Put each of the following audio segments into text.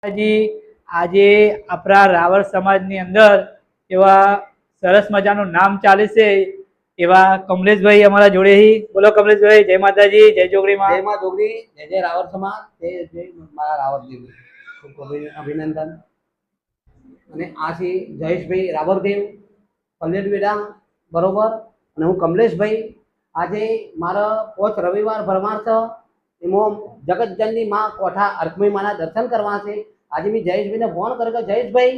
જી આજે આપણા રાવળ સમાજની અંદર એવા સરસ મજાનું નામ ચાલે છે એવા કમલેશભાઈ અમારા જોડે બોલો કમલેશભાઈ, જય માતાજી, જય જોગણીમાં. જય માં જોગણી, જય જય રાવળ સમાજ, જય મારા રાવળદેવ. ખૂબ ખૂબ અભિનંદન. અને આ છે જયેશભાઈ રાવળદેવ પલ્લેટવેડા, બરોબર. અને હું કમલેશભાઈ. આજે મારા 5 રવિવાર ભરવાના છે. એમાં જગતજનની માં કોઠા અર્કમય માના દર્શન કરવા છે. આજે મેં જયેશભાઈને ફોન કર્યો કે જયેશભાઈ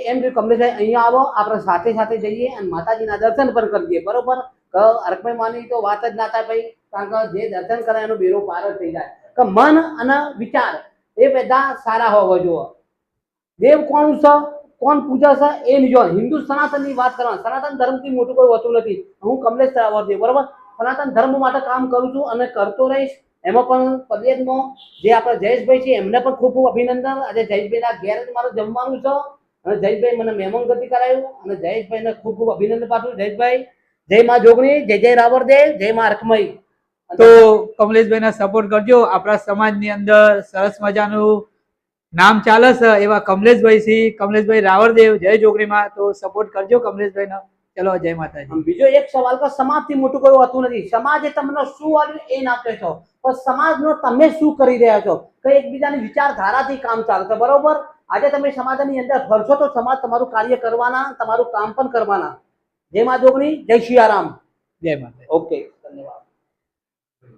એમ કે કમલેશભાઈ અહીંયા આવો, આપણે સાથે સાથે જઈએ અને માતાજીના દર્શન પણ કરીએ, બરોબર. કે અર્કમય માની તો વાત જ ના થાય ભાઈ, કારણ કે જે દર્શન કરે એનો બેરો પાર જ થઈ જાય. કે મન અને વિચાર એ બધા સારા હોવા જોઈએ. દેવ કોણ છે, કોણ પૂજા છે એ નહીં જોવાનું. હિન્દુ સનાતનની વાત કરવાની. સનાતન ધર્મથી મોટું કોઈ હોતું નથી. હું કમલેશ રાવળદેવ, બરોબર, સનાતન ધર્મ માટે કામ કરું છું અને કરતો રહીશ. એમાં પણ પદયાત્રામાં જે આપણા જયેશભાઈ છે એમને પણ ખૂબ ખૂબ અભિનંદન. આજે જયેશભાઈના ઘેર જ મારે જમવાનું છે અને જયેશભાઈ મને મહેમાન ગતિ કરાયું અને જયેશભાઈને ખૂબ ખૂબ અભિનંદન પાઠવું. જયેશભાઈ, જય માં જોગણી, જય જય રાવળદેવ, જય માં અર્કમય. તો કમલેશભાઈને સપોર્ટ કરજો. આપણા સમાજની અંદર સરસ મજાનું નામ ચાલે છે એવા કમલેશભાઈ છે, કમલેશભાઈ રાવળદેવ, જય જોગણીમાં. તો સપોર્ટ કરજો કમલેશભાઈનો. ચલો, જય માતાજી. બીજો એક સવાલ કે સમાજથી મોટું કોઈ હોતું નથી. સમાજે તમને શું આવ્યું એ ના કહેશો, પણ સમાજનો તમે શું કરી રહ્યા છો કે એકબીજાની વિચારધારાથી કામ ચાલે છે, બરોબર. આજે તમે સમાજની અંદર ફરશો તો સમાજ તમારું કાર્ય કરવાના, તમારું કામ પણ કરવાના. જય મા જોગણી, જય સિયારામ, જય માતા. ઓકે, ધન્યવાદ.